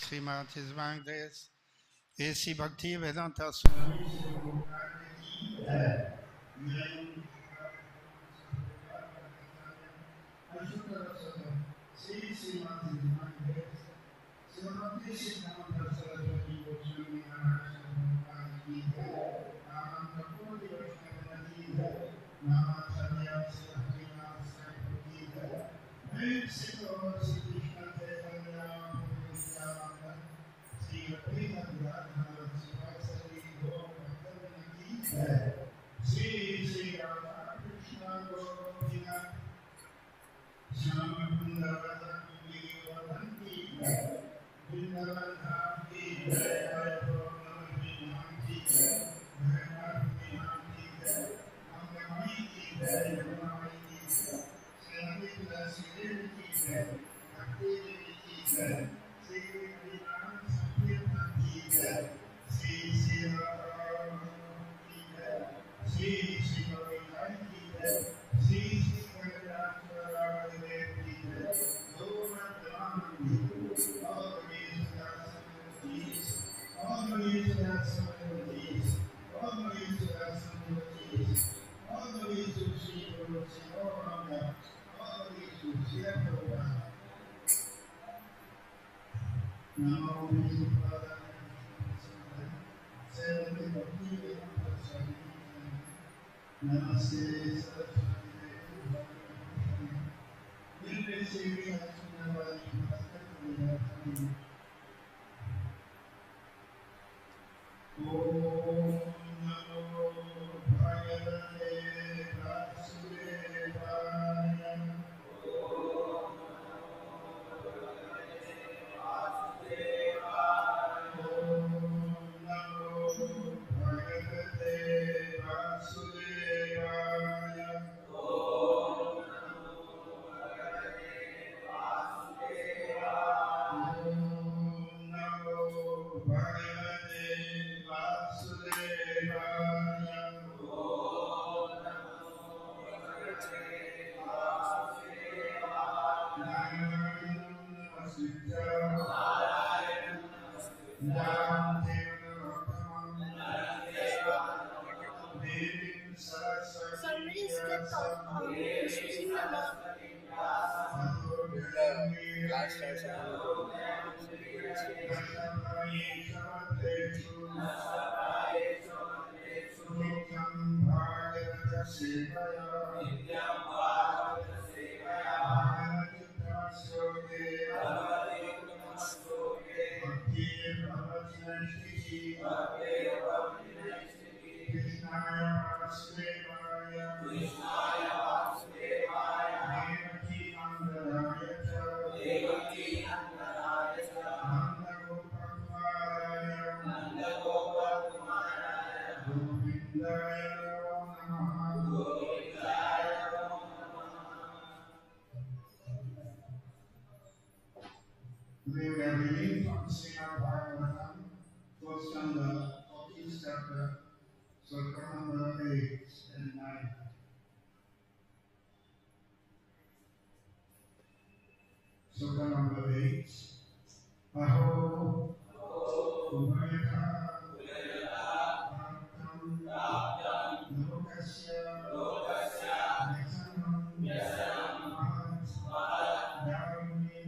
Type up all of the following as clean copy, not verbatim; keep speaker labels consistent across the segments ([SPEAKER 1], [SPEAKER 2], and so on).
[SPEAKER 1] Shrimad his grace ऐसी भक्ति वेदांता स्वामी श्री गोपाल की है। श्री श्रीमद् हिज ग्रेस श्रीमती सिद्धांत सरस्वती गोस्वामी महाराज की है। आनंद कोटि वैष्णव की है। नामाचार्य श्रीनाथ साहिब की है। मैं श्री कृष्ण चैतन्य श्री श्री राधा कृष्ण गोविंद श्याम सुंदर की है। वृंदावन धाम की जय की है। अंगमाई की जय यमुनाई की जय। श्री तुलसी की जय। भक्ति देवी की जय। श्री हरिनाम संकीर्तन की जय। श्री श्री राम की जय। श्री श्री गोविंद की जय। श्री श्री गणराज की जय। Namaste Today we are reading from Srimad Bhagavatam, first chapter, 14th chapter, sloka number 8 and 9. Sloka number 8. Aho, Ubhayaka, Bhaktam, Lokasya, Yasanam, Mahat, Dharmi,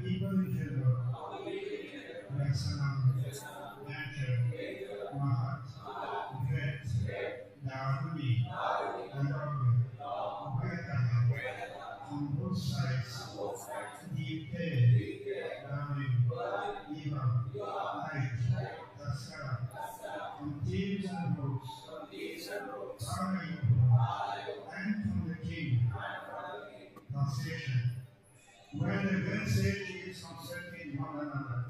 [SPEAKER 1] people in general, Rasanam, Nature, Mahat, Great, Dharuni, Anand, Vaitaha, on both sides, Deep Day, Rami, Eva, Night, Taskara, on teams and roads, Parayu, and from the king. Translation. When the great sages consulted one another,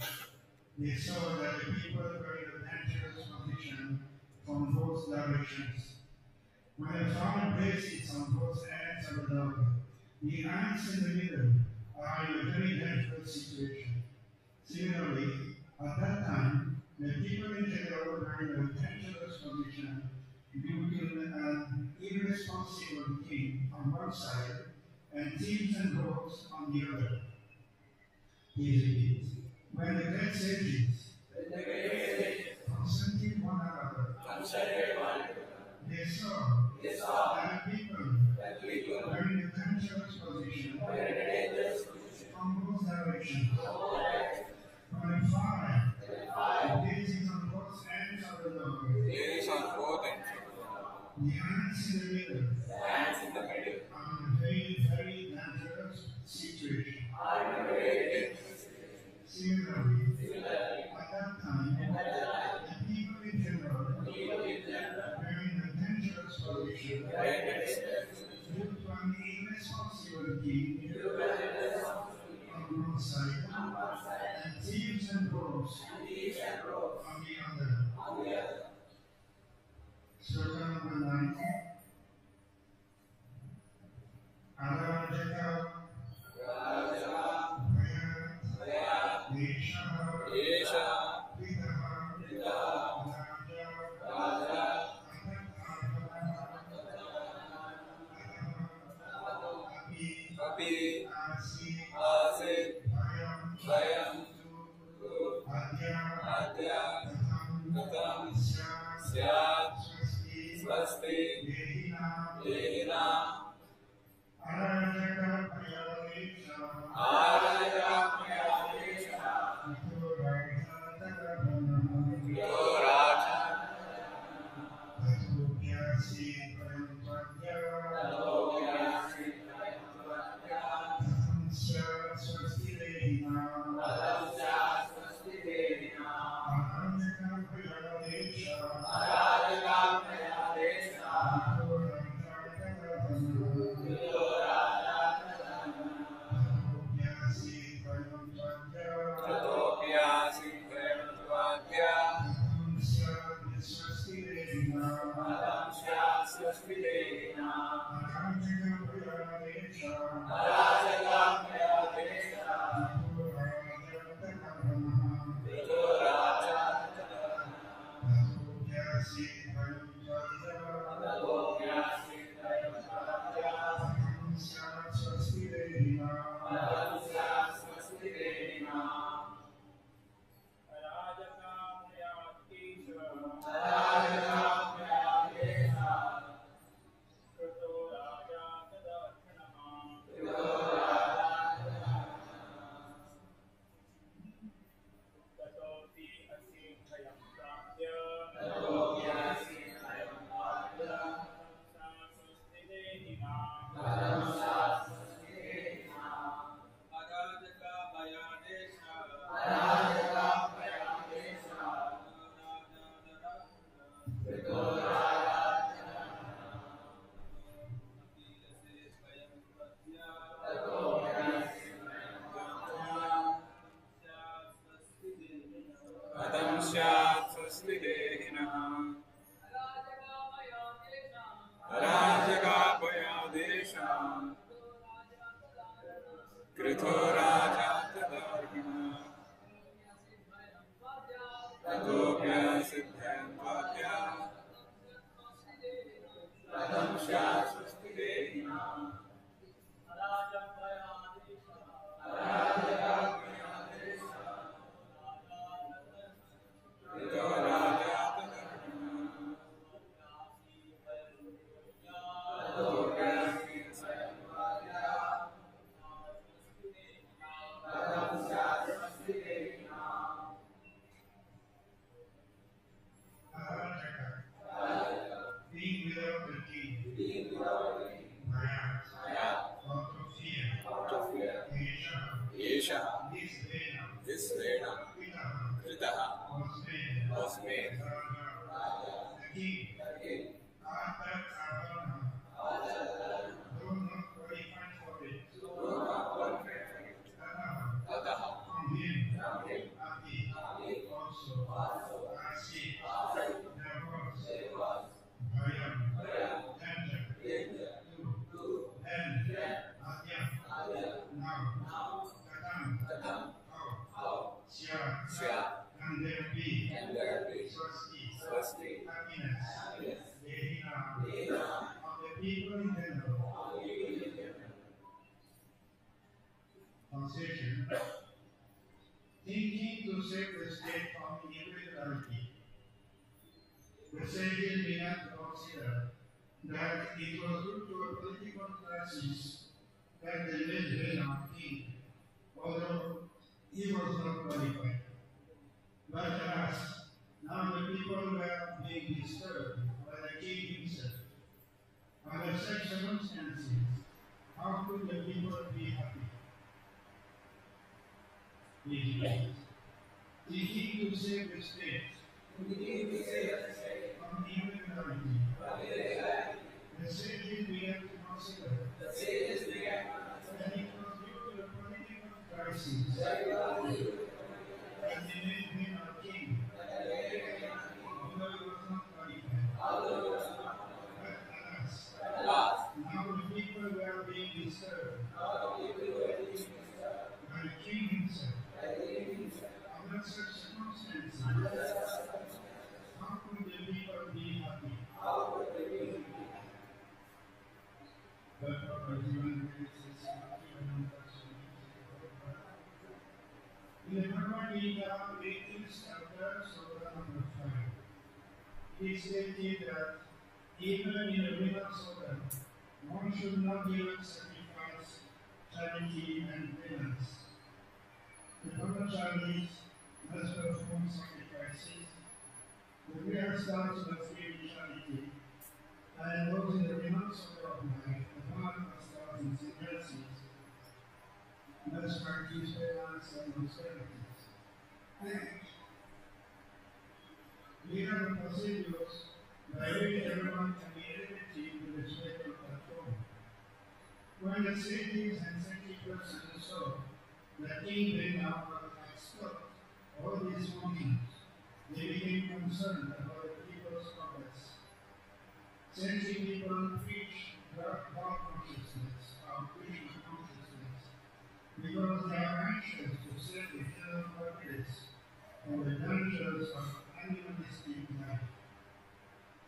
[SPEAKER 1] they saw that the people were in a dangerous position from both directions. When a farmer places on both ends of the dog, the ants in the middle are in a very dangerous situation. Similarly, at that time, the people in general were in a dangerous position due to an irresponsible king on one side and thieves and rogues on the other. He repeats, when the great sages consulted one another, they saw that the people were in a dangerous position from both directions. From the far end, blazing on both ends of the dog, the ants in the middle are in a very, very dangerous situation. Similarly, at that time, the people in general were in a dangerous position due to an irresponsible king on one side and thieves and rogues on the other. Slogan number 9. Arajaka Bhaya Desha Vidaha Raja Api Asi Bhayam Adya Katham Syat Swasti Dehina Arajaka of the people in general. Translation: thinking to save the state from irregularity, the sages began to consider that it was due to a political crisis that they made Vena king, although he was not qualified. But alas, now the people were being disturbed by the king himself. Under such circumstances, how could the people be happy? Thinking to save the state from irregularity, the sages began to consider that it was due to the political crisis that they made him a king, although he was not qualified. But alas, now the people were being disturbed by the king himself. Under such circumstances, how could the people be happy? But in the Bhagavad Gita, 18th chapter, Sloka number 5, it is stated that even in a Veda Sloka, one should not even sacrifice charity and penance. The brahmacharis must perform sacrifices. The prayer starts with free charity, and those in the renounced order of life, the Bhagavad starts in mercies, must practice penance and austerities. We have a procedures by which everyone can be elevated to the state of control. When the sages and saintly persons saw that King Vena was expert all these functions, they became concerned about the people's progress. Saintly people preach God consciousness or Krishna consciousness because they are anxious to save the general populace from the dangers of animalistic life.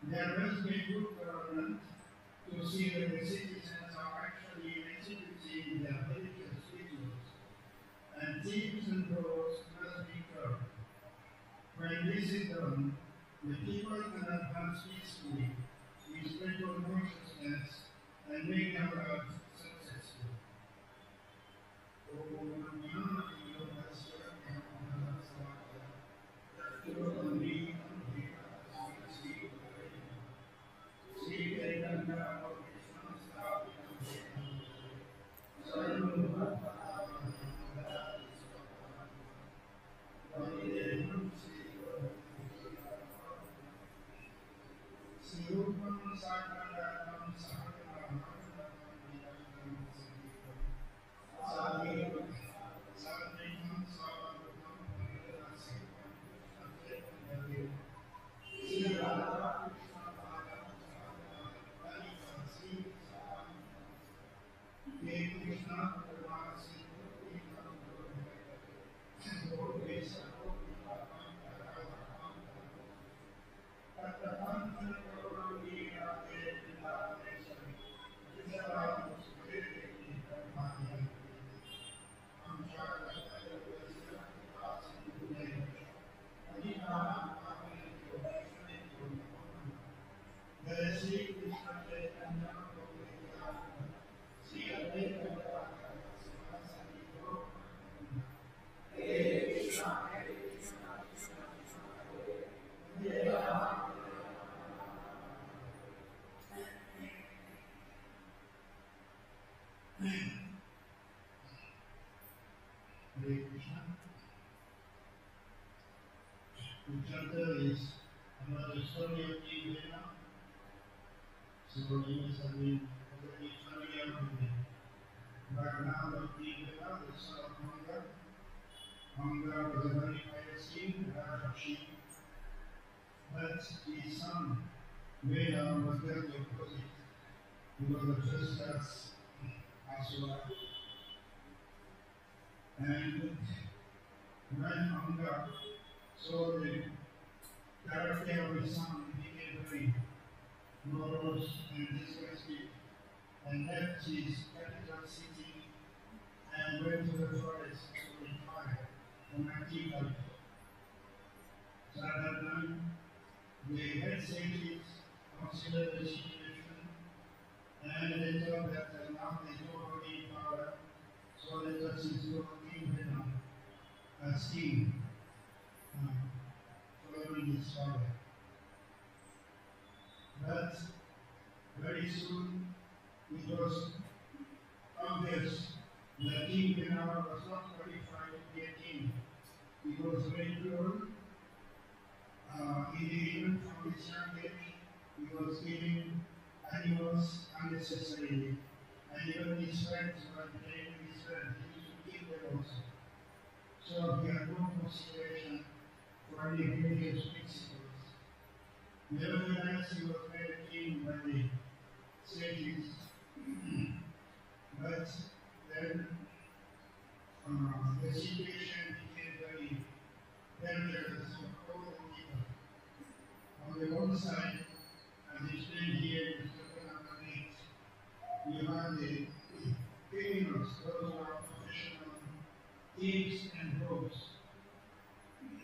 [SPEAKER 1] There must be good government to see that the citizens are actually executing their religious rituals, and thieves and robbers must be curbed. When this is done, the people can advance peacefully with spiritual consciousness and make their lives successful. Hare Krishna. The chapter is about the story of King Vena. So you must have been already familiar with the background of King Vena, the son of Manga. Manga was a very pious king, Rajashi. But his son, Vena, was just the opposite. He was a just as well. And when Anga saw the character of his son, he became very rose and disgusted and left his capital city and went to the forest to retire from activity. So at that time, the head sages considered the situation and they thought that now there's nobody in power, so let us install King Venom as king, following his father. But very soon it was obvious that King Venom was not qualified to be a king. He was very cruel. Even from his young age, he was killing animals unnecessarily. And even his friends were playing with his friends. He used to kill them also. So he had no consideration for any religious principles. Nevertheless, he was made a king by the sages. But then the situation became very dangerous for all the people. On the one side, as explained here in chapter number 8, you have the criminals, those who are professional thieves and rogues.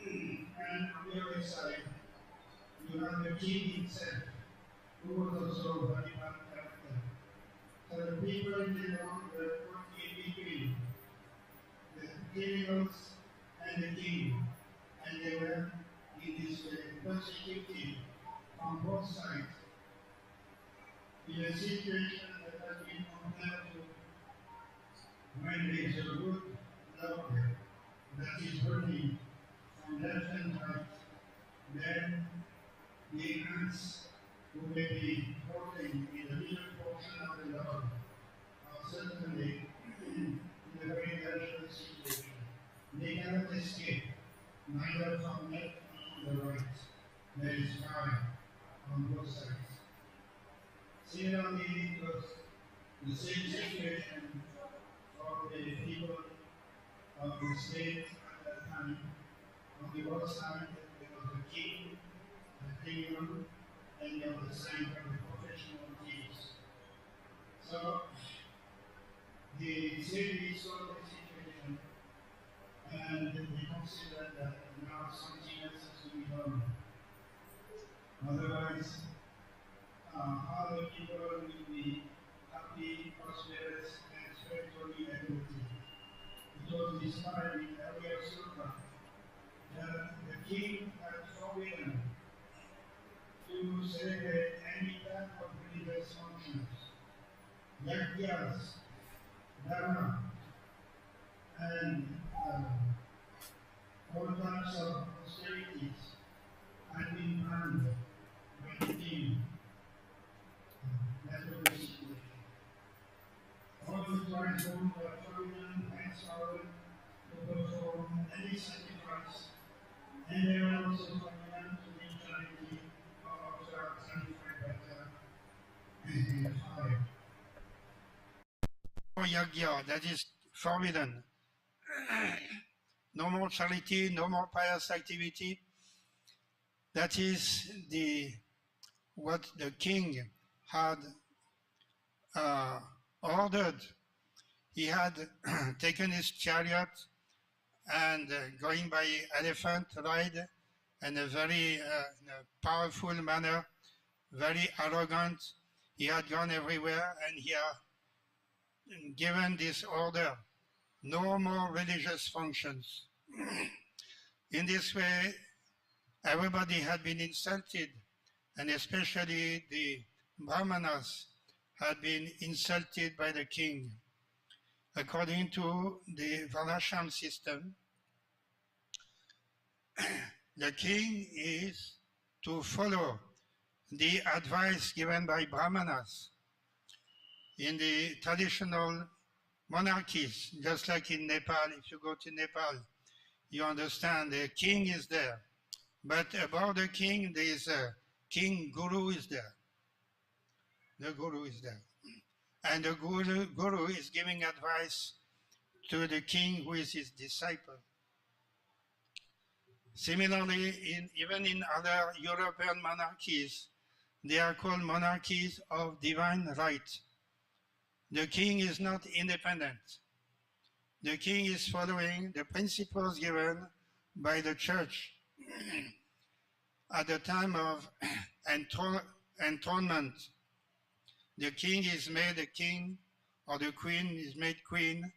[SPEAKER 1] And on the other side, you have the king himself, who was also a very bad character. So the people in the north were caught in between the criminals and the king, and they were in this persecuted on both sides. In a situation that has been compared to when there is a good log that is burning from left and right, then the ants who may be floating in a little portion of the log are certainly in a very dangerous situation. They cannot escape, neither from left nor the right. There is fire on both sides. Similarly, it was the same situation for the people of the state at that time. On the one side, there was the king, the kingdom, and on the side of the professional thieves. So, the city saw the situation and they considered that now something else has to be done. Otherwise, other people will be happy, prosperous, and spiritually elevated. It was described in earlier Sutta that the king had forbidden to celebrate any type of religious functions, yajnas, dharma, and all types of austerities had been banned by the king. That was the situation. All the tribes were forbidden henceforward to perform any sacrifice, and they were also forbidden to drink charity or observe sanctified better in the fire. For yajna, that is forbidden. No more charity, no more pious activity. That is what the king had ordered. He had taken his chariot and going by elephant ride in a very powerful manner, very arrogant. He had gone everywhere and he had given this order, no more religious functions. In this way, everybody had been insulted, and especially the Brahmanas had been insulted by the king. According to the Varnashram system, the king is to follow the advice given by Brahmanas. In the traditional monarchies, just like in Nepal, if you go to Nepal, you understand the king is there. But above the king, there is a king guru is there. The guru is there. And the guru is giving advice to the king who is his disciple. Similarly, even in other European monarchies, They are called monarchies of divine right. The king is not independent. The king is following the principles given by the church at the time of enthronement. The king is made a king, or the queen is made queen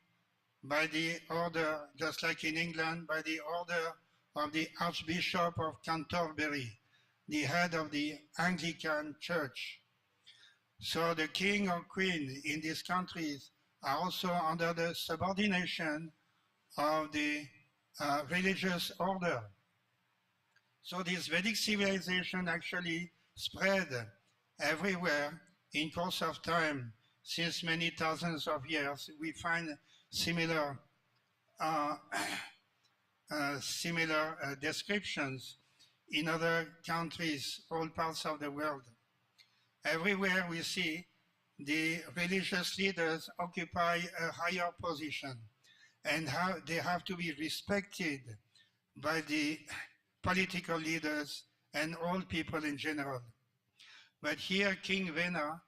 [SPEAKER 1] by the order, just like in England, by the order of the Archbishop of Canterbury, the head of the Anglican Church. So the king or queen in these countries are also under the subordination of the religious order. So this Vedic civilization actually spread everywhere in course of time. Since many thousands of years, we find similar descriptions in other countries, all parts of the world. Everywhere we see the religious leaders occupy a higher position, and how they have to be respected by the political leaders and all people in general. But here King Vena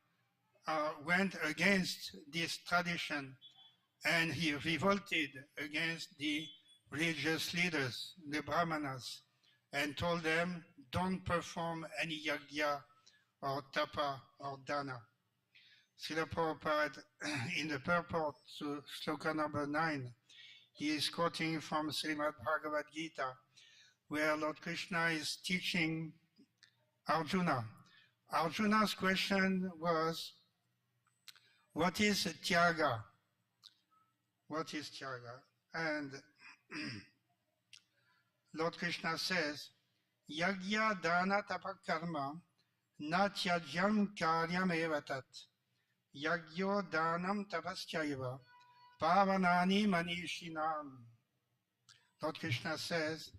[SPEAKER 1] went against this tradition, and he revolted against the religious leaders, the Brahmanas, and told them, don't perform any yagya or tapa or dana. Srila Prabhupada, in the purport to sloka number 9, he is quoting from Srimad Bhagavad Gita, where Lord Krishna is teaching Arjuna. Arjuna's question was, what is tyaga? What is tyaga? And Lord Krishna says, yagya dana tapa karma na tyajyam karyam evatat. Yagyo danam tapasyaiva pavanani manishinam. Lord Krishna says,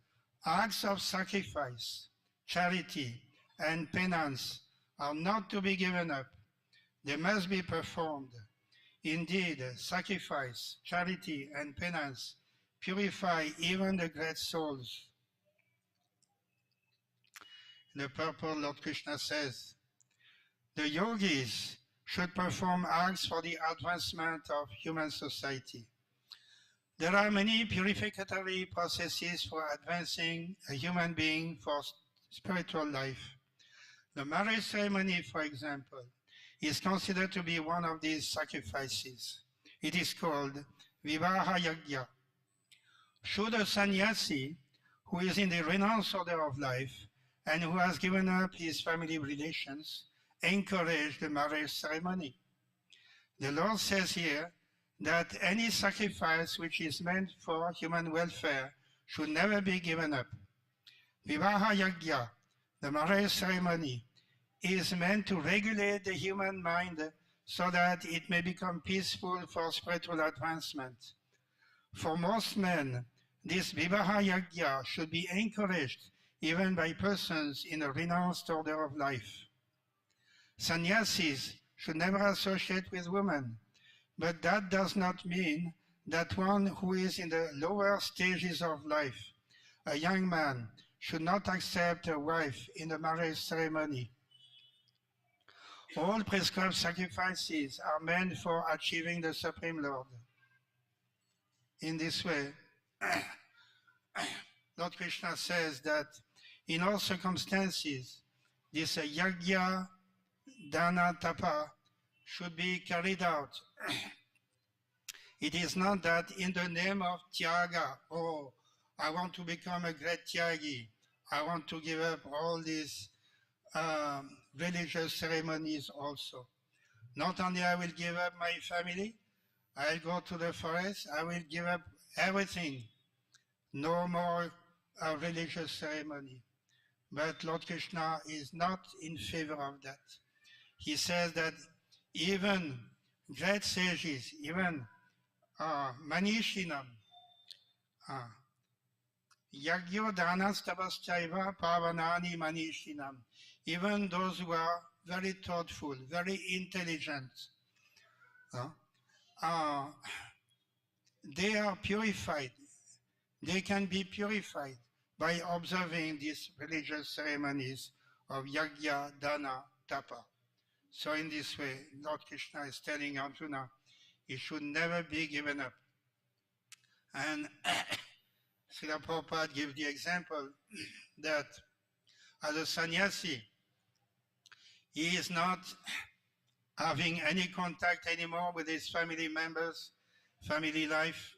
[SPEAKER 1] acts of sacrifice, charity, and penance are not to be given up. They must be performed. Indeed, sacrifice, charity, and penance purify even the great souls. In the purport, Lord Krishna says, the yogis should perform acts for the advancement of human society. There are many purificatory processes for advancing a human being for spiritual life. The marriage ceremony, for example, is considered to be one of these sacrifices. It is called Vivaha Yagya. Should a sannyasi who is in the renounced order of life and who has given up his family relations encourage the marriage ceremony? The Lord says here that any sacrifice which is meant for human welfare should never be given up. Vivaha Yagya, the marriage ceremony, is meant to regulate the human mind so that it may become peaceful for spiritual advancement. For most men, this Vivaha Yagya should be encouraged even by persons in a renounced order of life. Sannyasis should never associate with women, but that does not mean that one who is in the lower stages of life, a young man, should not accept a wife in the marriage ceremony. All prescribed sacrifices are meant for achieving the Supreme Lord. In this way, Lord Krishna says that in all circumstances, this yagya, dana, tapa should be carried out. It is not that in the name of tyaga, oh, I want to become a great tyagi, I want to give up all these religious ceremonies also. Not only I will give up my family, I'll go to the forest, I will give up everything. No more religious ceremony. But Lord Krishna is not in favor of that. He says that even great sages, even Manishinam, Yagyo Danas Tapaschaiva Pavanani Manishinam, even those who are very thoughtful, very intelligent, they are purified. They can be purified by observing these religious ceremonies of Yagya, Dana, tapa. So in this way, Lord Krishna is telling Arjuna, he should never be given up. And Srila Prabhupada gives the example that as a sannyasi, he is not having any contact anymore with his family members, family life.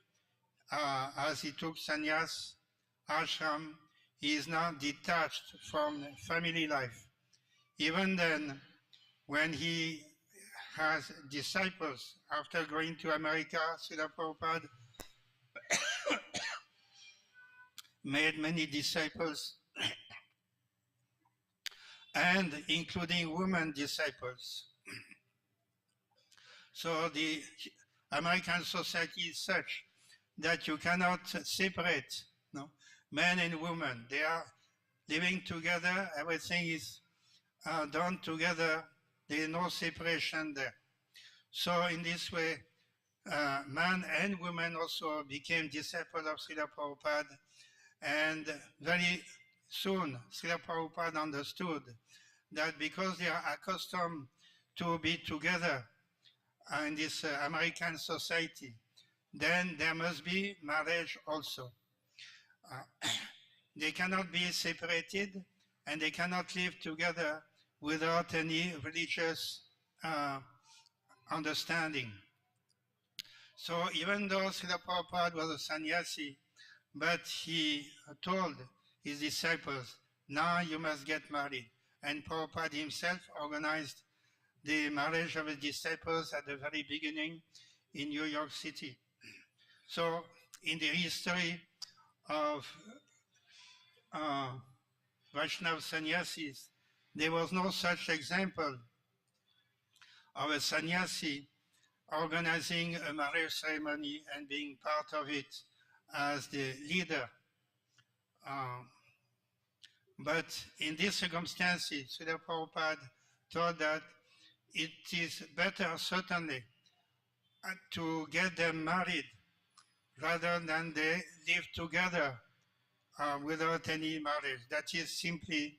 [SPEAKER 1] As he took sannyas, ashram, he is now detached from family life. Even then, when he has disciples, after going to America, Srila Prabhupada made many disciples, and including women disciples. So the American society is such that you cannot separate men and women. They are living together, everything is done together, there is no separation there. So in this way, man and women also became disciples of Srila Prabhupada, and very soon Srila Prabhupada understood that because they are accustomed to be together in this American society, then there must be marriage also. They cannot be separated, and they cannot live together without any religious understanding. So even though Srila Prabhupada was a sannyasi, but he told his disciples, now you must get married. And Prabhupada himself organized the marriage of his disciples at the very beginning in New York City. So in the history of Vaishnava sannyasis, there was no such example of a sannyasi organizing a marriage ceremony and being part of it as the leader. But in these circumstances, Srila Prabhupada thought that it is better certainly to get them married rather than they live together without any marriage. That is simply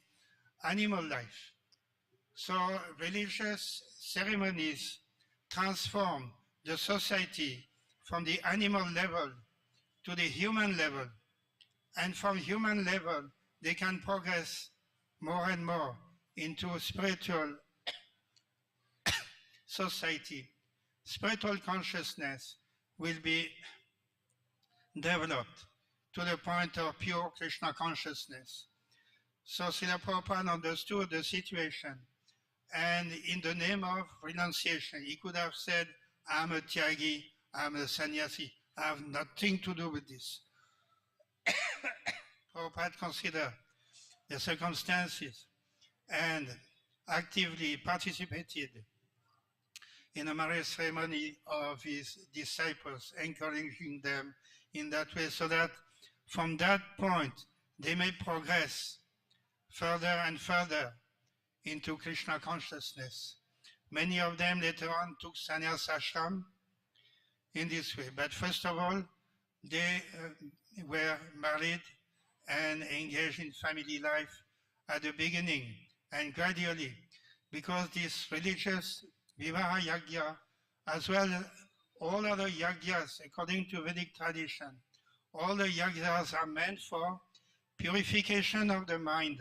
[SPEAKER 1] animal life. So religious ceremonies transform the society from the animal level to the human level. And from human level, they can progress more and more into spiritual society. Spiritual consciousness will be developed to the point of pure Krishna consciousness. So Srila Prabhupada understood the situation, and in the name of renunciation, he could have said, I'm a tyagi, I'm a sannyasi, I have nothing to do with this. Prabhupada considered the circumstances and actively participated in a marriage ceremony of his disciples, encouraging them in that way so that from that point they may progress further and further into Krishna consciousness. Many of them later on took sannyas ashram in this way. But first of all, they were married and engaged in family life at the beginning, and gradually, because this religious Vivaha Yagya, as well as all other yagyas according to Vedic tradition, all the yagyas are meant for purification of the mind,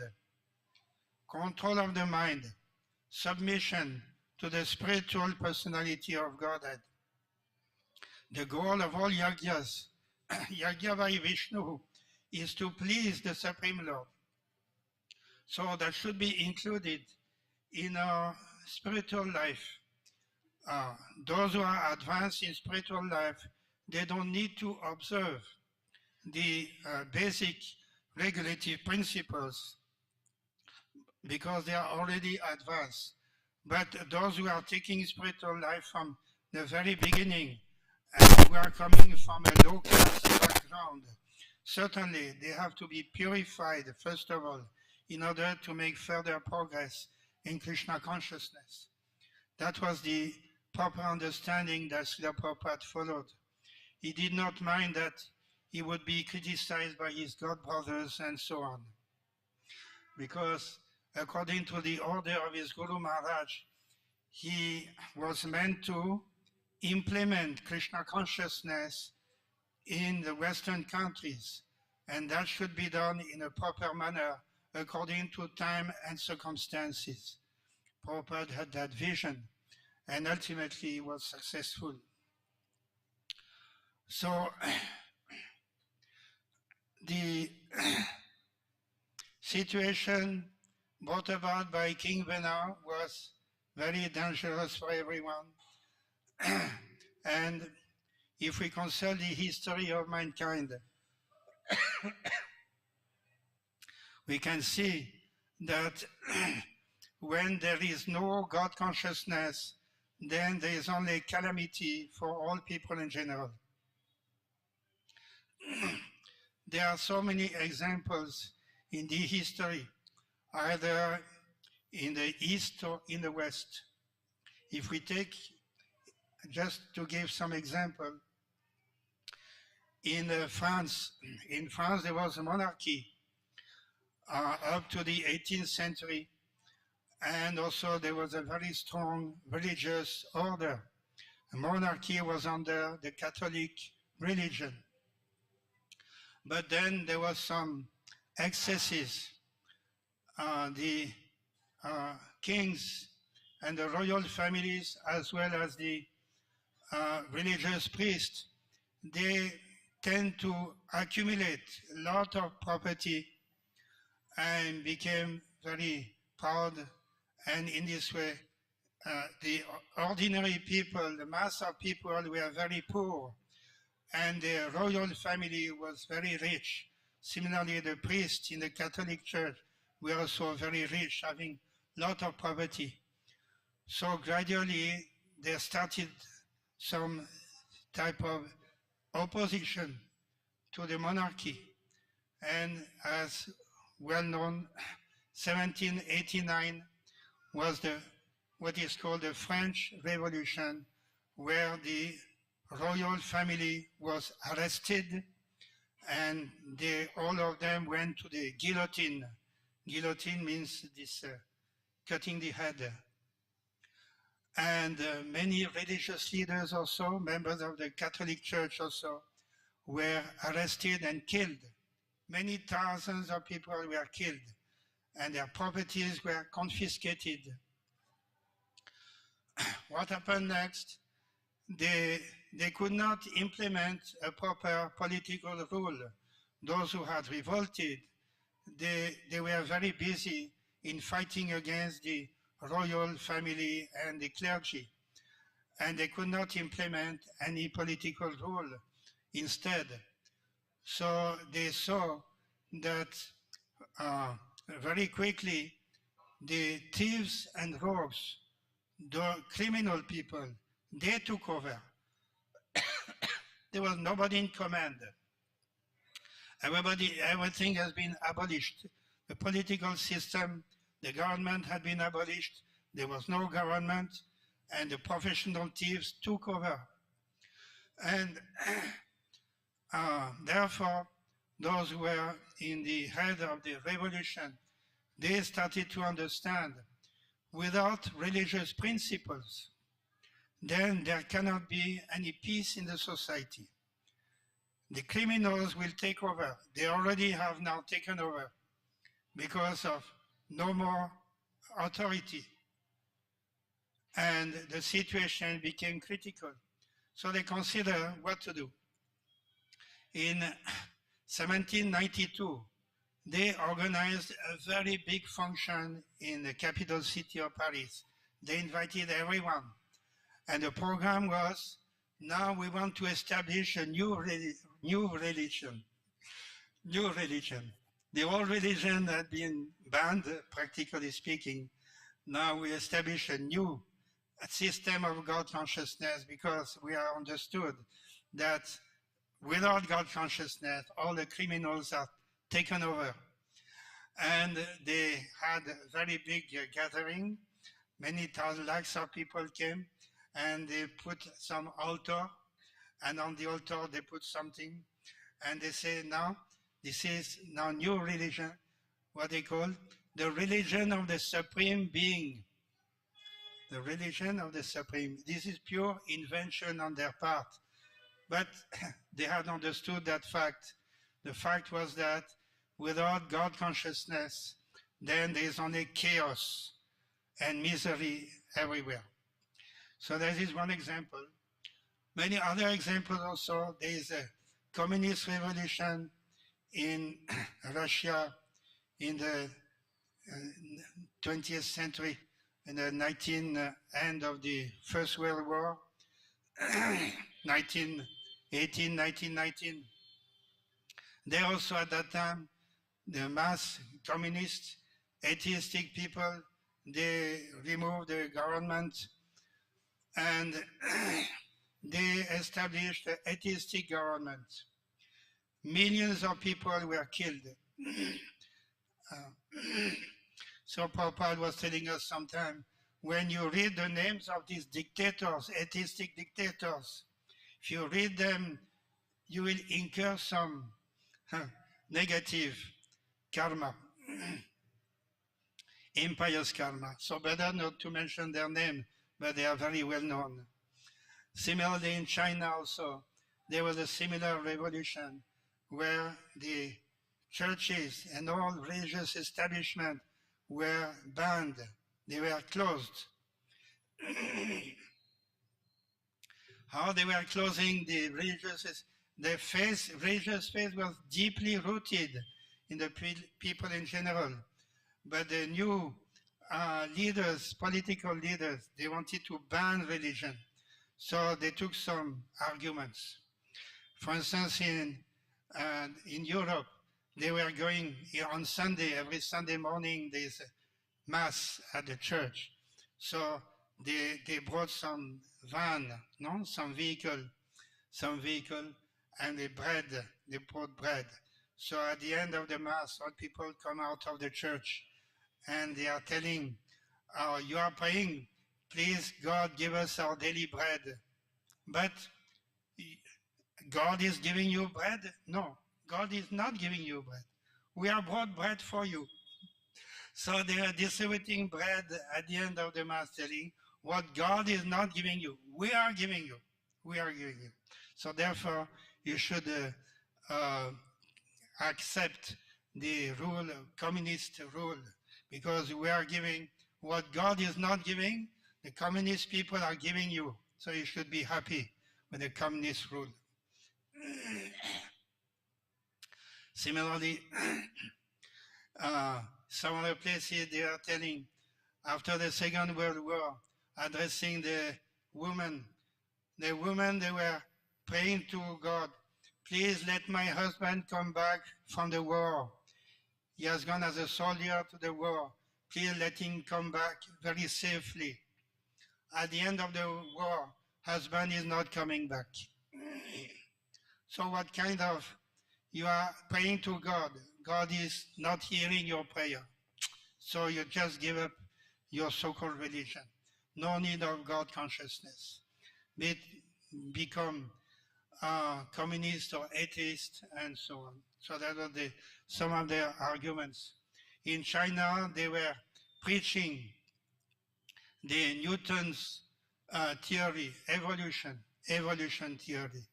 [SPEAKER 1] control of the mind, submission to the spiritual personality of Godhead. The goal of all yagyas, Yagya by Vishnu, is to please the Supreme Lord. So that should be included in our spiritual life. Those who are advanced in spiritual life, they don't need to observe the basic regulative principles because they are already advanced. But those who are taking spiritual life from the very beginning and who are coming from a low-class background, certainly they have to be purified, first of all, in order to make further progress in Krishna consciousness. That was the proper understanding that Srila Prabhupada followed. He did not mind that he would be criticized by his god brothers and so on, because according to the order of his Guru Maharaj, he was meant to implement Krishna consciousness in the Western countries, and that should be done in a proper manner according to time and circumstances. Prabhupada had that vision and ultimately was successful. So the situation brought about by King Vena was very dangerous for everyone. And if we consider the history of mankind, we can see that when there is no God consciousness, then there is only calamity for all people in general. There are so many examples in the history, either in the East or in the West. If we take, just to give some example, in France there was a monarchy up to the 18th century, and also there was a very strong religious order. The monarchy was under the Catholic religion. But then there was some excesses. The kings and the royal families, as well as the religious priests, they tend to accumulate a lot of property and became very proud. And in this way, the ordinary people, the mass of people were very poor, and the royal family was very rich. Similarly, the priests in the Catholic Church were also very rich, having a lot of property. So gradually, there started some type of opposition to the monarchy. And as well known, 1789 was what is called the French Revolution, where the royal family was arrested, and all of them went to the guillotine. Guillotine means this cutting the head. And many religious leaders also, members of the Catholic Church also, were arrested and killed. Many thousands of people were killed, and their properties were confiscated. What happened next? They could not implement a proper political rule. Those who had revolted, they were very busy in fighting against the royal family and the clergy, and they could not implement any political rule instead. So they saw that very quickly the thieves and rogues, the criminal people, they took over. There was nobody in command. Everything has been abolished. The political system, the government had been abolished. There was no government, and the professional thieves took over. And therefore, those who were in the head of the revolution, they started to understand, without religious principles, then there cannot be any peace in the society. The criminals will take over. They already have now taken over because of no more authority. And the situation became critical. So they consider what to do. In 1792, they organized a very big function in the capital city of Paris. They invited everyone. And the program was, now we want to establish a new religion. The old religion had been banned, practically speaking. Now we establish a new system of God consciousness, because we are understood that without God consciousness, all the criminals are taken over. And they had a very big gathering. Many lakhs of people came, and they put some altar, and on the altar they put something, and they say, now, this is now new religion, what they call the religion of the Supreme Being. The religion of the Supreme. This is pure invention on their part. But they had understood that fact. The fact was that without God consciousness, then there is only chaos and misery everywhere. So that is one example. Many other examples also. There is a communist revolution in Russia in the 20th century, in the end of the First World War, 1918, 1919. There also at that time, the mass communist, atheistic people, they removed the government and they established an atheistic government. Millions of people were killed. So Prabhupada was telling us sometime, when you read the names of these dictators, atheistic dictators, if you read them, you will incur some negative karma, impious karma. So better not to mention their name, but they are very well known. Similarly, in China also, there was a similar revolution where the churches and all religious establishments were banned. They were closed. How they were closing the religious, religious faith was deeply rooted in the people in general. But the new leaders, political leaders, they wanted to ban religion. So they took some arguments. For instance, in Europe, they were going on Sunday, every Sunday morning, there's a mass at the church. So they brought some van, some vehicle, and they brought bread. So at the end of the mass, all people come out of the church and they are telling, you are praying, please God give us our daily bread. But God is giving you bread? No, God is not giving you bread. We have brought bread for you. So they are distributing bread at the end of the mass, telling what God is not giving you, we are giving you. We are giving you. So therefore, you should accept the rule, communist rule, because we are giving what God is not giving, the communist people are giving you. So you should be happy with the communist rule. Similarly, some other places they are telling, after the Second World War, addressing the women, they were praying to God, please let my husband come back from the war. He has gone as a soldier to the war. Please let him come back very safely. At the end of the war, husband is not coming back. So what kind of, you are praying to God. God is not hearing your prayer. So you just give up your so-called religion. No need of God consciousness. Become communist or atheist and so on. So that are some of their arguments. In China, they were preaching the Newton's theory, evolution theory.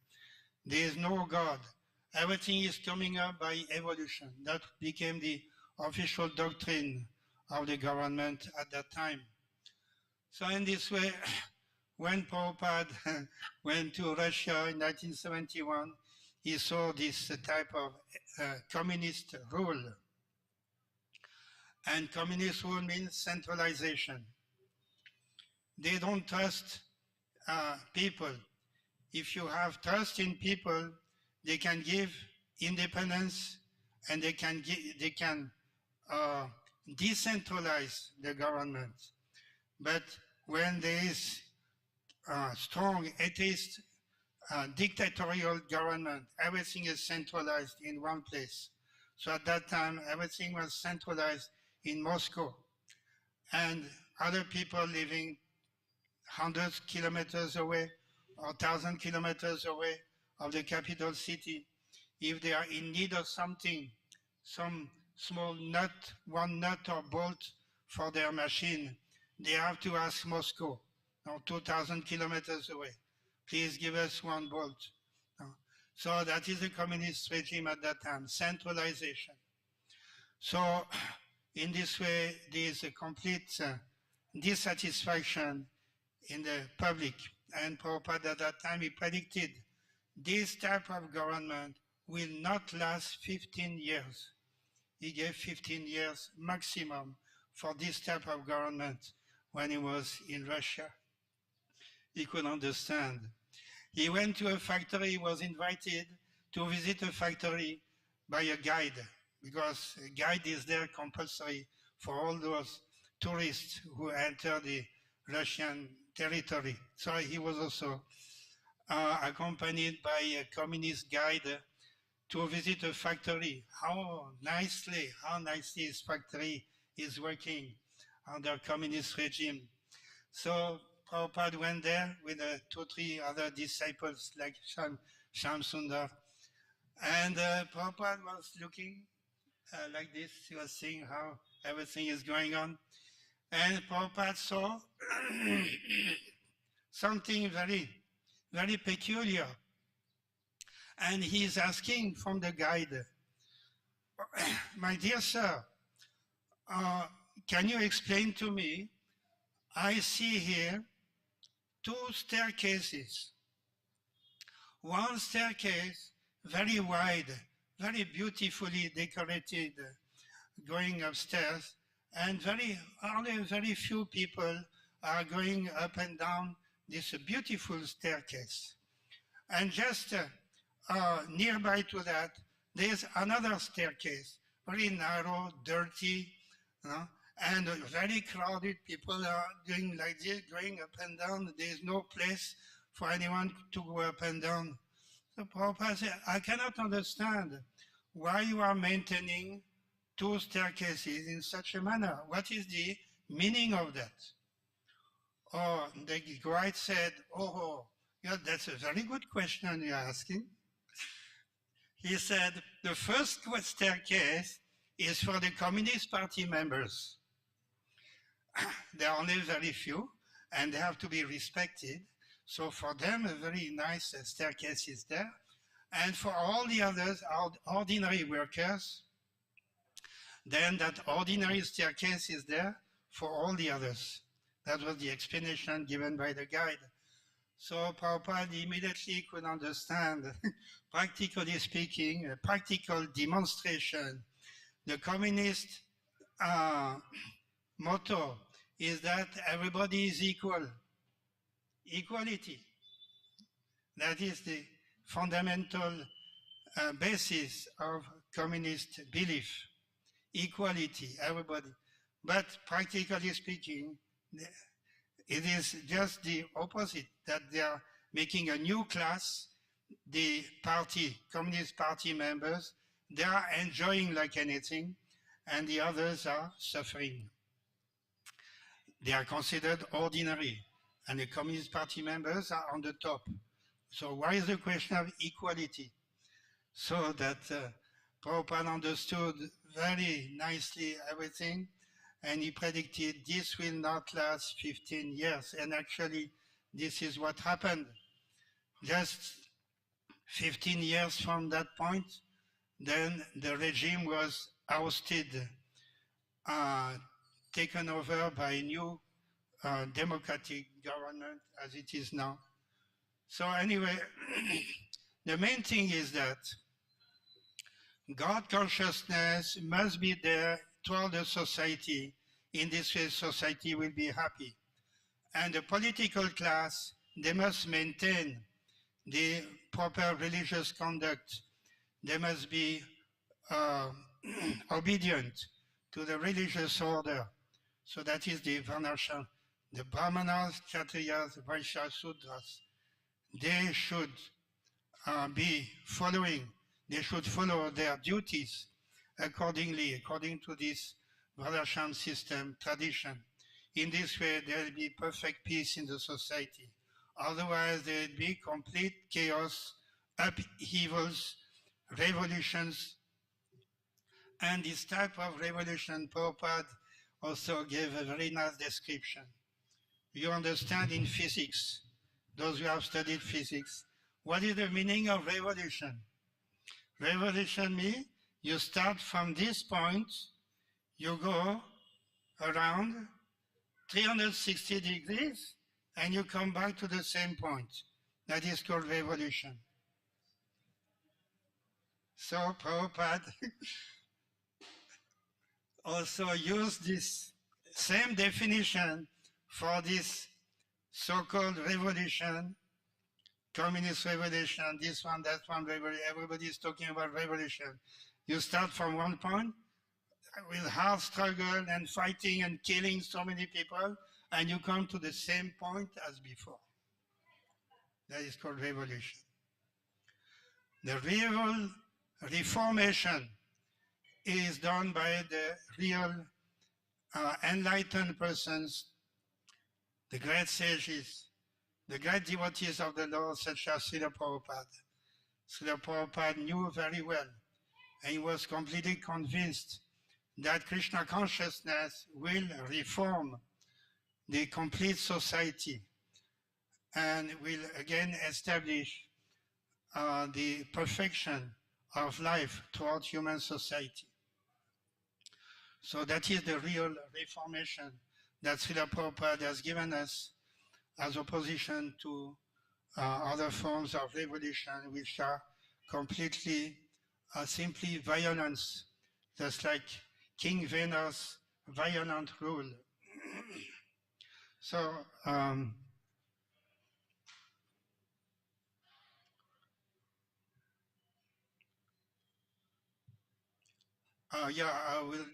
[SPEAKER 1] There is no God. Everything is coming up by evolution. That became the official doctrine of the government at that time. So in this way, when Prabhupada went to Russia in 1971, he saw this type of communist rule. And communist rule means centralization. They don't trust people. If you have trust in people, they can give independence and they can decentralize the government. But when there is a strong atheist dictatorial government, everything is centralized in one place. So at that time, everything was centralized in Moscow. And other people living hundreds of kilometers away or 1,000 kilometers away of the capital city, if they are in need of something, some small nut, one nut or bolt for their machine, they have to ask Moscow, now 2,000 kilometers away, please give us one bolt. So that is the communist regime at that time, centralization. So in this way, there is a complete dissatisfaction in the public. And Prabhupada at that time, he predicted this type of government will not last 15 years. He gave 15 years maximum for this type of government when he was in Russia. He could understand. He went to a factory, he was invited to visit a factory by a guide, because a guide is there compulsory for all those tourists who enter the Russian territory. So he was also accompanied by a communist guide to visit a factory. How nicely his factory is working under communist regime. So Prabhupada went there with 2 or 3 other disciples like Sham Sundar. And Prabhupada was looking like this. He was seeing how everything is going on. And Prabhupada saw something very, very peculiar. And he is asking from the guide, my dear sir, can you explain to me? I see here 2 staircases. One staircase, very wide, very beautifully decorated, going upstairs, and only very few people are going up and down this beautiful staircase. And just nearby to that, there's another staircase, very narrow, dirty, and very crowded. People are doing like this, going up and down. There's no place for anyone to go up and down. So Prabhupada said, I cannot understand why you are maintaining 2 staircases in such a manner. What is the meaning of that? Oh, the guide said, oh, yeah, that's a very good question you're asking. He said, the first staircase is for the Communist Party members. There are only very few, and they have to be respected. So for them, a very nice staircase is there. And for all the others, ordinary workers, then that ordinary staircase is there for all the others. That was the explanation given by the guide. So Prabhupada immediately could understand, practically speaking, a practical demonstration. The communist motto is that everybody is equal. Equality. That is the fundamental basis of communist belief. Equality, everybody. But practically speaking, it is just the opposite, that they are making a new class, the party, Communist Party members, they are enjoying like anything, and the others are suffering. They are considered ordinary, and the Communist Party members are on the top. So why is the question of equality? So that Prabhupada understood very nicely everything, and he predicted this will not last 15 years. And actually, this is what happened. Just 15 years from that point, then the regime was ousted, taken over by a new democratic government as it is now. So anyway, the main thing is that God consciousness must be there throughout the society. In this way, society will be happy. And the political class, they must maintain the proper religious conduct. They must be obedient to the religious order. So that is the Varnashram. The Brahmanas, Kshatriyas, Vaishyas, Sudras, they should be following. They should follow their duties accordingly, according to this Varnashram system, tradition. In this way, there will be perfect peace in the society. Otherwise, there will be complete chaos, upheavals, revolutions, And this type of revolution, Prabhupada also gave a very nice description. You understand in physics, those who have studied physics, what is the meaning of revolution? Revolution means you start from this point, you go around 360 degrees, and you come back to the same point. That is called revolution. So Prabhupada also used this same definition for this so-called revolution, communist revolution, this one, that one, revolution. Everybody is talking about revolution. You start from one point with hard struggle and fighting and killing so many people, and you come to the same point as before. That is called revolution. The real reformation is done by the real enlightened persons, the great sages, the great devotees of the Lord, such as Srila Prabhupada. Srila Prabhupada knew very well, and he was completely convinced that Krishna consciousness will reform the complete society and will again establish the perfection of life throughout human society. So that is the real reformation that Srila Prabhupada has given us as opposition to other forms of revolution which are completely simply violence, just like King Venus' violent rule. So I will,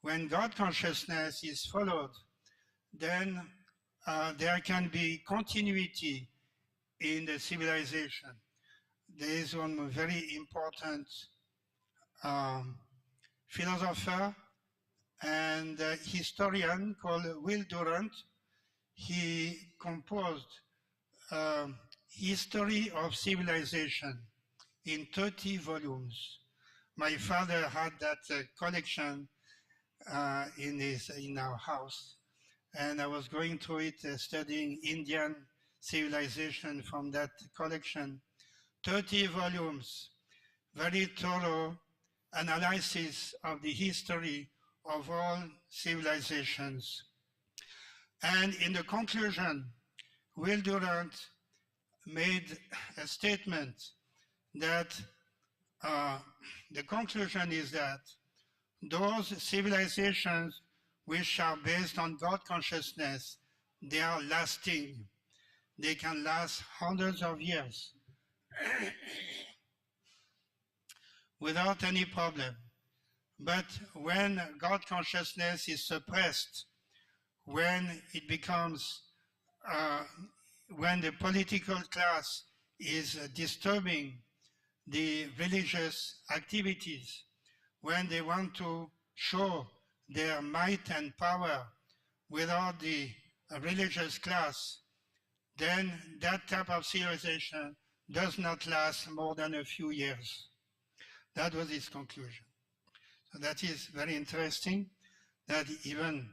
[SPEAKER 1] when God consciousness is followed, then there can be continuity in the civilization. There is one very important philosopher and historian called Will Durant. He composed History of Civilization in 30 volumes. My father had that collection in our house, and I was going through it, studying Indian civilization from that collection. 30 volumes, very thorough analysis of the history of all civilizations. And in the conclusion, Will Durant made a statement that the conclusion is that those civilizations which are based on God consciousness, they are lasting. They can last hundreds of years without any problem. But when God consciousness is suppressed, when it becomes, when the political class is disturbing the religious activities, when they want to show their might and power without the religious class, then that type of civilization does not last more than a few years. That was his conclusion. So that is very interesting that even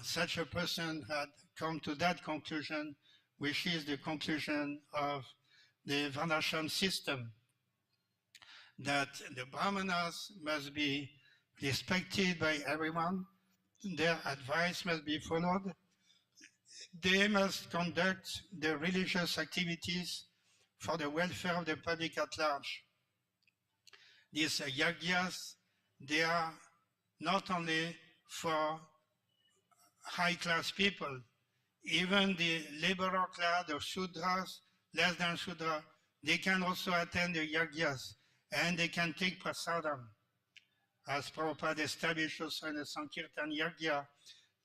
[SPEAKER 1] such a person had come to that conclusion, which is the conclusion of the Varnashram system, that the Brahmanas must be respected by everyone, their advice must be followed, they must conduct the religious activities for the welfare of the public at large. These yagyas, they are not only for high-class people, even the laborer class, the Shudras, less than Shudra, they can also attend the yagyas, and they can take prasadam. As Prabhupada established also in the Sankirtan Yagya,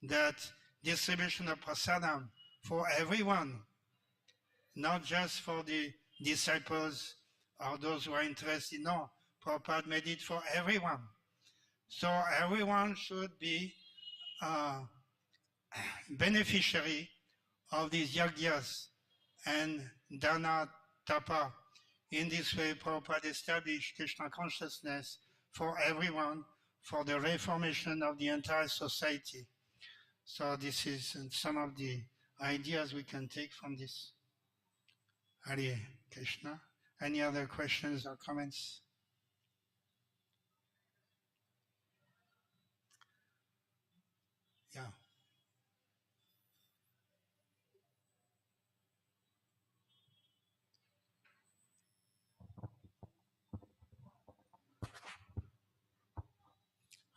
[SPEAKER 1] that distribution of prasadam for everyone, not just for the disciples or those who are interested. No, Prabhupada made it for everyone. So everyone should be beneficiary of these yagyas and dana tapa In this way, Prabhupada established Krishna consciousness for everyone, for the reformation of the entire society. So this is some of the ideas we can take from this. Hare Krishna. Any other questions or comments? Yeah.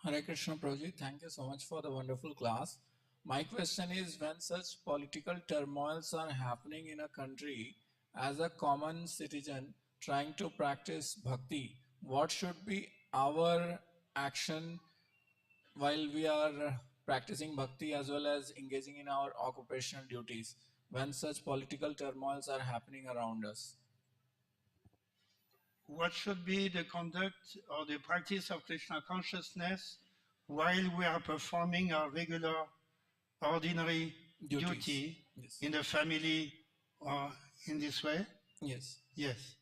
[SPEAKER 2] Hare Krishna Prabhuji, thank you so much for the wonderful class. My question is, when such political turmoils are happening in a country, as a common citizen trying to practice bhakti, what should be our action while we are practicing bhakti as well as engaging in our occupational duties when such political turmoils are happening around us?
[SPEAKER 1] What should be the conduct or the practice of Krishna consciousness while we are performing our regular, ordinary duty
[SPEAKER 2] Yes.
[SPEAKER 1] in the family or in this way?
[SPEAKER 2] Yes.
[SPEAKER 1] Yes.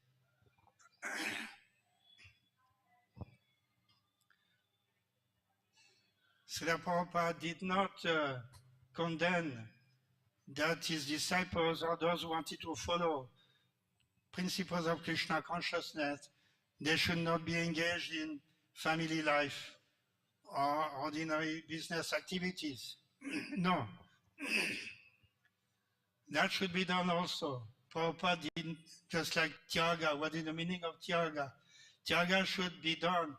[SPEAKER 1] Srila Prabhupada did not condemn that his disciples or those who wanted to follow principles of Krishna consciousness, they should not be engaged in family life or ordinary business activities. No, that should be done also. Prabhupada didn't, just like Tyaga. What is the meaning of Tyaga? Tyaga should be done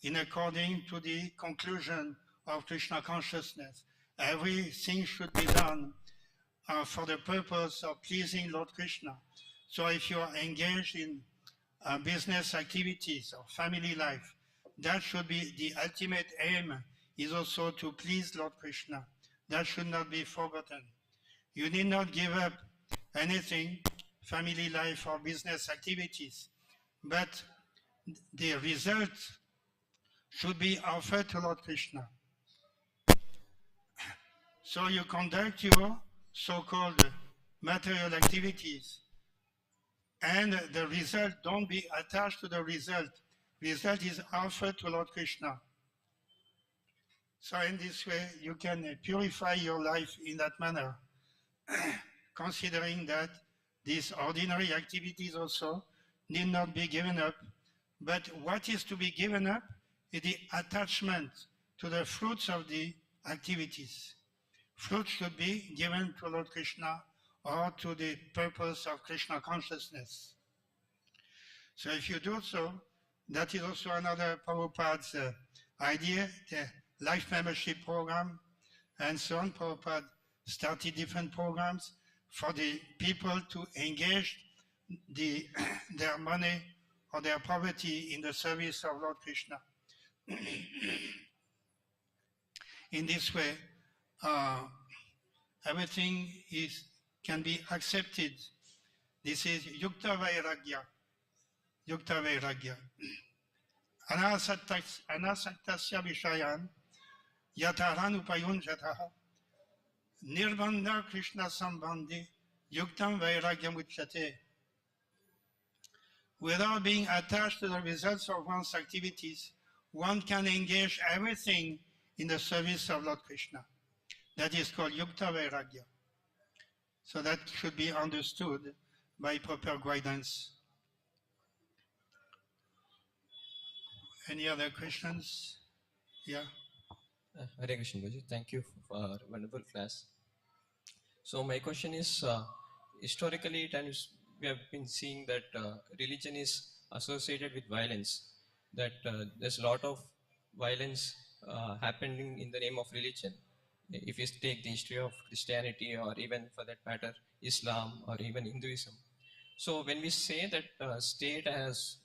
[SPEAKER 1] in according to the conclusion of Krishna consciousness. Everything should be done for the purpose of pleasing Lord Krishna. So if you are engaged in business activities or family life, that should be the ultimate aim, is also to please Lord Krishna. That should not be forgotten. You need not give up anything, family life or business activities, but the result should be offered to Lord Krishna. So you conduct your so-called material activities, and the result, don't be attached to the result. Result is offered to Lord Krishna. So in this way, you can purify your life in that manner, considering that these ordinary activities also need not be given up. But what is to be given up is the attachment to the fruits of the activities. Fruits should be given to Lord Krishna or to the purpose of Krishna consciousness. So if you do so, that is also another Prabhupada's idea, the life membership program, and so on. Prabhupada started different programs for the people to engage their money or their poverty in the service of Lord Krishna. In this way, everything can be accepted. This is Yukta Vairagya. Yukta Vairagya. Anasaktasya Vishayan Yataran Upayunjataha Nirbandha Krishna Sambandhi Yuktam Vairagyam Uchate. Without being attached to the results of one's activities, one can engage everything in the service of Lord Krishna. That is called Yukta Vairagya. So that should be understood by proper guidance. Any other questions? Yeah.
[SPEAKER 3] Hare Krishna, Guruji. Thank you for a wonderful class. So my question is, historically times we have been seeing that religion is associated with violence, that there's a lot of violence happening in the name of religion. If you take the history of Christianity or even for that matter Islam or even Hinduism. So when we say that state has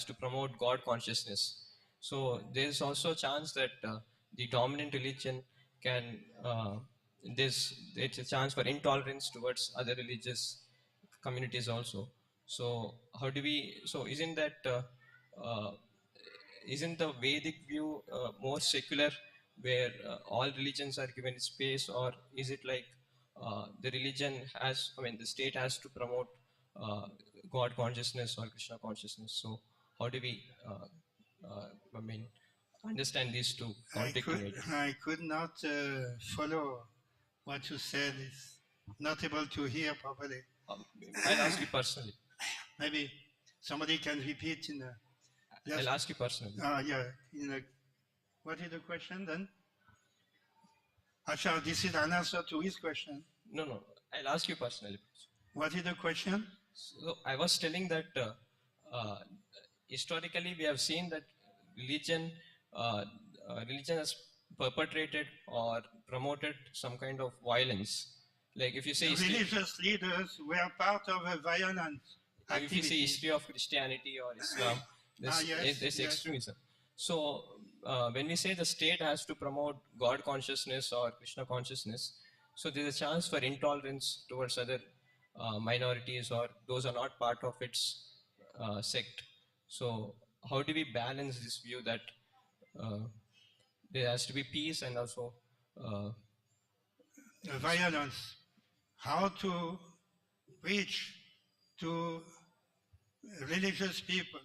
[SPEAKER 3] to promote God consciousness, so there is also a chance that the dominant religion can there's a chance for intolerance towards other religious communities also. So how do we? So uh, isn't the Vedic view more secular, where all religions are given space, or is it like the religion has? I mean, the state has to promote God consciousness or Krishna consciousness. So how do we, I mean, understand these two conflicting ideas?
[SPEAKER 1] I could not follow what you said. Is not able to hear properly.
[SPEAKER 3] I'll ask you personally.
[SPEAKER 1] Maybe somebody can repeat in a.
[SPEAKER 3] I'll ask you personally.
[SPEAKER 1] Yeah. What is the question then? Actually, this is an answer to his question.
[SPEAKER 3] No, I'll ask you personally.
[SPEAKER 1] What is the question?
[SPEAKER 3] So I was telling that historically we have seen that religion has perpetrated or promoted some kind of violence. Like if you say
[SPEAKER 1] religious leaders were part of a violent activity.
[SPEAKER 3] If you see history of Christianity or Islam, there's extremism. So when we say the state has to promote God consciousness or Krishna consciousness, so there's a chance for intolerance towards other minorities or those are not part of its sect. So how do we balance this view that there has to be peace and also
[SPEAKER 1] violence? How to reach to religious people?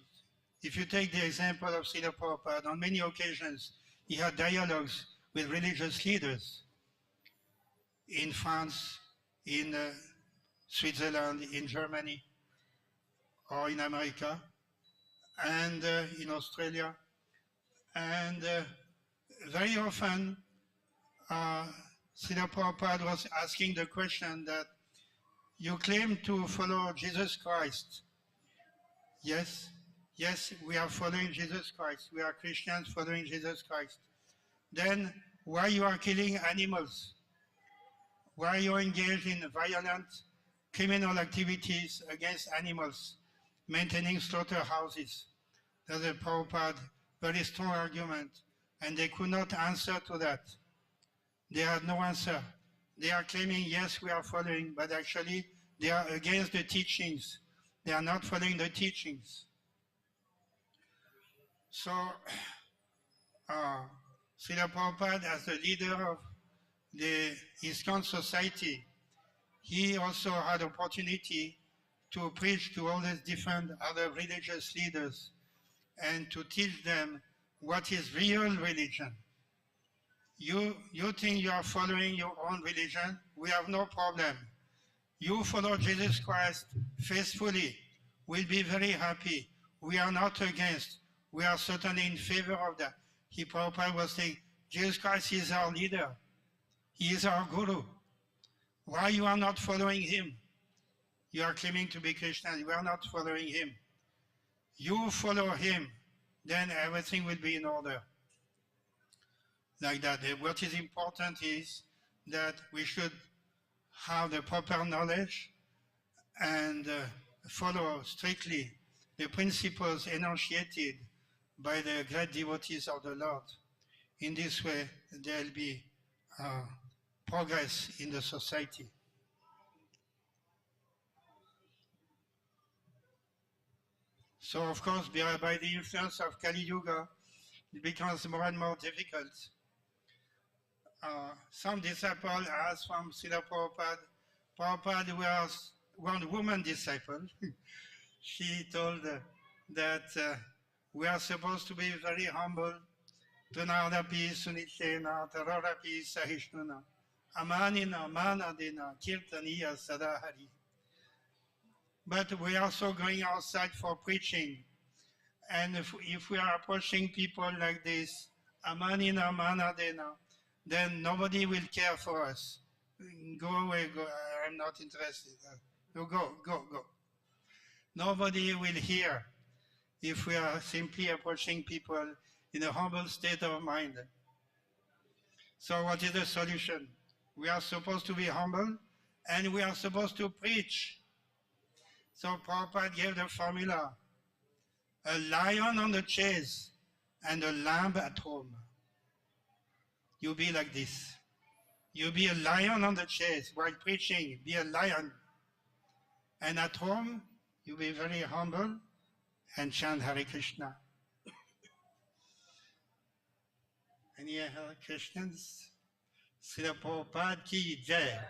[SPEAKER 1] If you take the example of Srila Prabhupada, on many occasions he had dialogues with religious leaders in France, in Switzerland, in Germany, or in America, and in Australia. And very often Srila Prabhupada was asking the question that you claim to follow Jesus Christ. Yes, we are following Jesus Christ. We are Christians following Jesus Christ. Then why you are killing animals? Why you engage in violent criminal activities against animals, maintaining slaughterhouses? That's a Prabhupada very strong argument, and they could not answer to that. They had no answer. They are claiming, yes, we are following, but actually they are against the teachings. They are not following the teachings. So, Srila Prabhupada, as the leader of the ISKCON society, he also had opportunity to preach to all these different other religious leaders and to teach them what is real religion. You think you are following your own religion? We have no problem. You follow Jesus Christ faithfully. We'll be very happy. We are not against. We are certainly in favor of that. Prabhupada was saying, Jesus Christ is our leader. He is our guru. Why you are not following him? You are claiming to be Krishna. You are not following him. You follow him, then everything will be in order. Like that. What is important is that we should have the proper knowledge and follow strictly the principles enunciated by the great devotees of the Lord. In this way, there will be progress in the society. So, of course, by the influence of Kali Yuga, it becomes more and more difficult. Some disciples asked from Srila Prabhupada. Prabhupada was one woman disciple. She told that we are supposed to be very humble. Tunarapi sunitena tararapi sahishnuna amanina manadina kirtaniya sadahari. But we are also going outside for preaching. And if we are approaching people like this, amanina manadena, then nobody will care for us. Go away, go. I'm not interested. No, go. Nobody will hear if we are simply approaching people in a humble state of mind. So what is the solution? We are supposed to be humble and we are supposed to preach. So Prabhupada gave the formula: a lion on the chase and a lamb at home. You be like this. You be a lion on the chase while preaching, be a lion. And at home, you be very humble and chant Hare Krishna. Any Hare Krishnas? Srila Prabhupada ki jai.